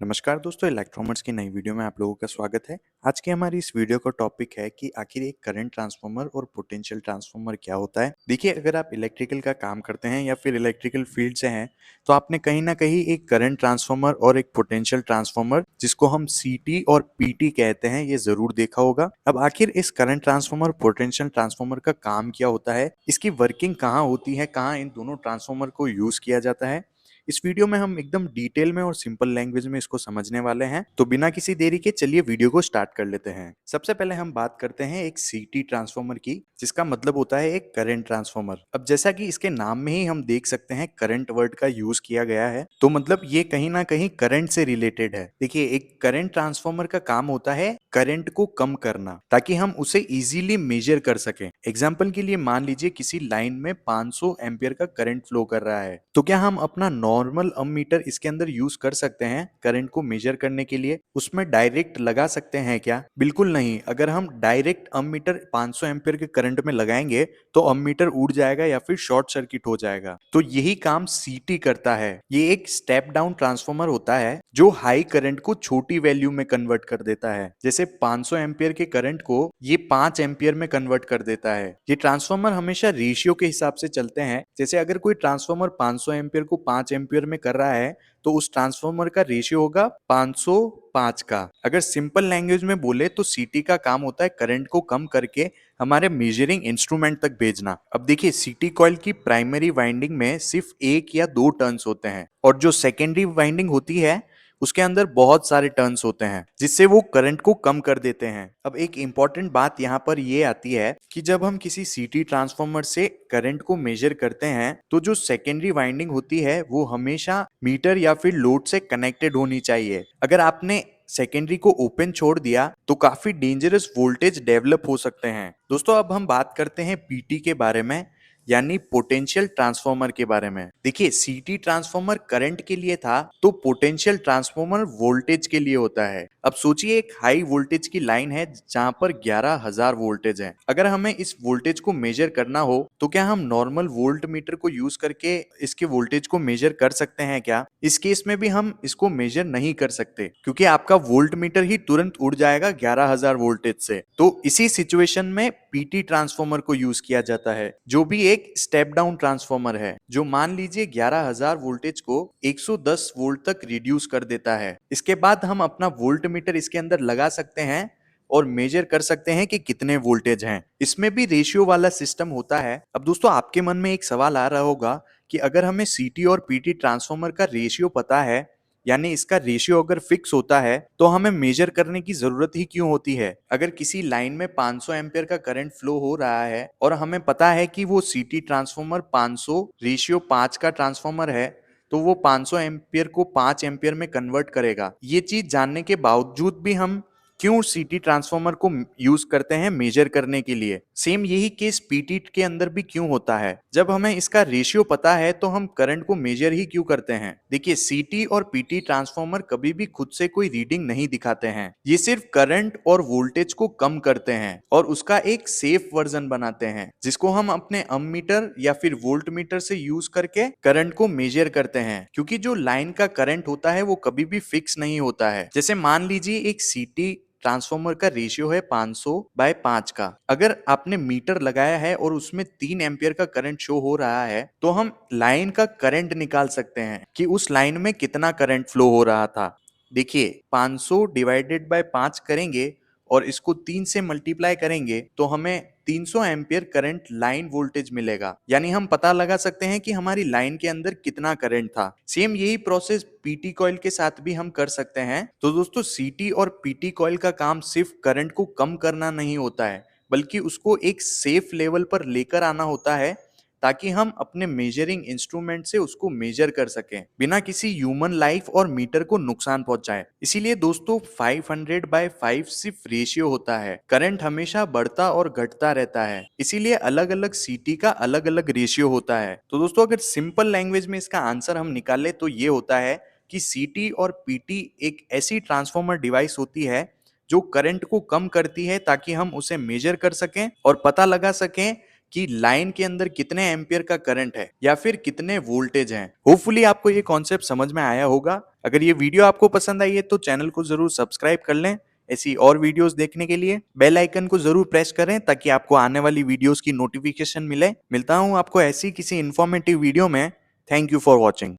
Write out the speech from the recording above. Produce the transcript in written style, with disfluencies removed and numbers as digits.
नमस्कार दोस्तों, इलेक्ट्रॉनिक्स की नई वीडियो में आप लोगों का स्वागत है। आज की हमारी इस वीडियो का टॉपिक है कि आखिर एक करंट ट्रांसफार्मर और पोटेंशियल ट्रांसफार्मर क्या होता है। देखिए, अगर आप इलेक्ट्रिकल का काम करते हैं या फिर इलेक्ट्रिकल फील्ड से हैं, तो आपने कहीं ना कहीं एक करंट ट्रांसफार्मर और एक पोटेंशियल ट्रांसफार्मर, जिसको हम सीटी और पीटी कहते हैं, ये जरूर देखा होगा। अब आखिर इस करंट ट्रांसफार्मर पोटेंशियल ट्रांसफार्मर का काम क्या होता है, इसकी वर्किंग कहाँ होती है, कहाँ इन दोनों ट्रांसफार्मर को यूज किया जाता है, इस वीडियो में हम एकदम डिटेल में और सिंपल लैंग्वेज में इसको समझने वाले हैं। तो बिना किसी देरी के चलिए वीडियो को स्टार्ट कर लेते हैं। सबसे पहले हम बात करते हैं एक सीटी ट्रांसफार्मर की, जिसका मतलब होता है एक करंट ट्रांसफार्मर। अब जैसा कि इसके नाम में ही हम देख सकते हैं करंट वर्ड का यूज किया गया है, तो मतलब ये कहीं ना कहीं करंट से रिलेटेड है। देखिए, एक करंट ट्रांसफार्मर का काम होता है करंट को कम करना, ताकि हम उसे इजीली मेजर कर सकें। एग्जाम्पल के लिए मान लीजिए किसी लाइन में 500 एम्पियर का करंट फ्लो कर रहा है, तो क्या हम अपना नॉर्मल अमीटर इसके अंदर यूज कर सकते हैं करंट को मेजर करने के लिए? उसमें डायरेक्ट लगा सकते हैं क्या? बिल्कुल नहीं। अगर हम डायरेक्ट अमीटर 500 एम्पियर के करंट में लगाएंगे तो अमीटर उड़ जाएगा या फिर शॉर्ट सर्किट हो जाएगा। तो यही काम सीटी करता है। ये एक स्टेप डाउन ट्रांसफार्मर होता है जो हाई करंट को छोटी वैल्यू में कन्वर्ट कर देता है। जैसे 500 एम्पियर के करंट को ये 5 एम्पियर में कन्वर्ट कर देता है। ये ट्रांसफार्मर हमेशा रेशियो के हिसाब से चलते हैं। जैसे अगर कोई ट्रांसफार्मर 500 एम्पियर को 5 एम्पियर में कर रहा है, तो उस ट्रांसफार्मर का रेशियो होगा 505 का। अगर सिंपल लैंग्वेज में बोले तो सीटी का काम होता है करंट को कम करके हमारे मेजरिंग इंस्ट्रूमेंट तक भेजना। अब देखिए, सीटी कॉइल की प्राइमरी वाइंडिंग में सिर्फ एक या दो टर्न्स होते हैं, और जो सेकेंडरी वाइंडिंग होती है उसके अंदर बहुत सारे टर्न्स होते हैं, जिससे वो करंट को कम कर देते हैं। अब एक इंपॉर्टेंट बात यहाँ पर ये आती है कि जब हम किसी सीटी ट्रांसफार्मर से करंट को मेजर करते हैं, तो जो सेकेंडरी वाइंडिंग होती है वो हमेशा मीटर या फिर लोड से कनेक्टेड होनी चाहिए। अगर आपने सेकेंडरी को ओपन छोड़ दिया तो काफी डेंजरस वोल्टेज डेवलप हो सकते हैं। दोस्तों, अब हम बात करते हैं पीटी के बारे में, यानी पोटेंशियल ट्रांसफार्मर के बारे में। देखिए, सीटी ट्रांसफार्मर करंट के लिए था, तो पोटेंशियल ट्रांसफार्मर वोल्टेज के लिए होता है। अब सोचिए, एक हाई वोल्टेज की लाइन है जहां पर 11,000 वोल्टेज है। अगर हमें इस वोल्टेज को मेजर करना हो तो क्या हम नॉर्मल वोल्ट मीटर को यूज करके इसके वोल्टेज को मेजर कर सकते हैं क्या? इस केस में भी हम इसको मेजर नहीं कर सकते, क्योंकि आपका वोल्ट मीटर ही तुरंत उड़ जाएगा 11,000 वोल्टेज से। तो इसी सिचुएशन में पीटी ट्रांसफार्मर को यूज किया जाता है, जो भी एक स्टेप डाउन ट्रांसफार्मर है, जो मान लीजिए 11,000 वोल्टेज को 110 वोल्ट तक रिड्यूस कर देता है। इसके बाद हम अपना वोल्ट मीटर इसके अंदर लगा सकते हैं और मेजर कर सकते हैं कि कितने वोल्टेज हैं। इसमें भी रेशियो वाला सिस्टम होता है। अब दोस्तों, आपके मन में एक सवाल आ रहा होगा कि अगर हमें सीटी और पीटी ट्रांसफार्मर का रेशियो पता है, यानी इसका रेशियो अगर फिक्स होता है, तो हमें मेजर करने की जरूरत ही क्यों होती है? अगर किसी लाइन में 500 एम्पियर का करंट फ्लो हो रहा है और हमें पता है कि वो सीटी ट्रांसफार्मर 500 रेशियो 5 का ट्रांसफार्मर है, तो वो 500 एम्पियर को 5 एम्पियर में कन्वर्ट करेगा। ये चीज जानने के बावजूद भी हम क्यों सीटी ट्रांसफार्मर को यूज करते हैं मेजर करने के लिए? सेम यही केस पीटी के अंदर भी क्यों होता है। जब हमें इसका रेशियो पता है तो हम करंट को मेजर ही क्यों करते हैं? देखिए, सीटी और पीटी ट्रांसफार्मर कभी भी खुद से कोई रीडिंग नहीं दिखाते हैं। ये सिर्फ करंट और वोल्टेज को कम करते हैं और उसका एक सेफ वर्जन बनाते हैं, जिसको हम अपने अममीटर या फिर वोल्ट मीटर से यूज करके करंट को मेजर करते हैं। क्योंकि जो लाइन का करंट होता है वो कभी भी फिक्स नहीं होता है। जैसे मान लीजिए एक सीटी ट्रांसफार्मर का रेशियो है 500/5 का। अगर आपने मीटर लगाया है और उसमें 3 एम्पियर का करंट शो हो रहा है, तो हम लाइन का करंट निकाल सकते हैं कि उस लाइन में कितना करंट फ्लो हो रहा था। देखिए, 500 डिवाइडेड बाय 5 करेंगे और इसको 3 से मल्टीप्लाई करेंगे तो हमें 300 एम्पियर करंट लाइन वोल्टेज मिलेगा। यानी हम पता लगा सकते हैं कि हमारी लाइन के अंदर कितना करंट था। सेम यही प्रोसेस पीटी कॉइल के साथ भी हम कर सकते हैं। तो दोस्तों, सीटी और पीटी कॉइल का काम सिर्फ करंट को कम करना नहीं होता है, बल्कि उसको एक सेफ लेवल पर लेकर आना होता है, ताकि हम अपने मेजरिंग इंस्ट्रूमेंट से उसको मेजर कर सकें बिना किसी ह्यूमन लाइफ और मीटर को नुकसान पहुंचाए। इसीलिए दोस्तों, 500/5 सिर्फ रेशियो होता है। करंट हमेशा बढ़ता और घटता रहता है, इसीलिए अलग अलग सीटी का अलग अलग रेशियो होता है। तो दोस्तों, अगर सिंपल लैंग्वेज में इसका आंसर हम निकाले तो ये होता है कि सीटी और पीटी एक ऐसी ट्रांसफार्मर डिवाइस होती है जो करंट को कम करती है, ताकि हम उसे मेजर कर सकें और पता लगा सकें कि लाइन के अंदर कितने एम्पियर का करंट है या फिर कितने वोल्टेज हैं। होपफुली आपको ये कॉन्सेप्ट समझ में आया होगा। अगर ये वीडियो आपको पसंद आई है तो चैनल को जरूर सब्सक्राइब कर लें। ऐसी और वीडियोस देखने के लिए बेल आइकन को जरूर प्रेस करें ताकि आपको आने वाली वीडियोस की नोटिफिकेशन मिले। मिलता हूं आपको ऐसी किसी इंफॉर्मेटिव वीडियो में। Thank you for watching.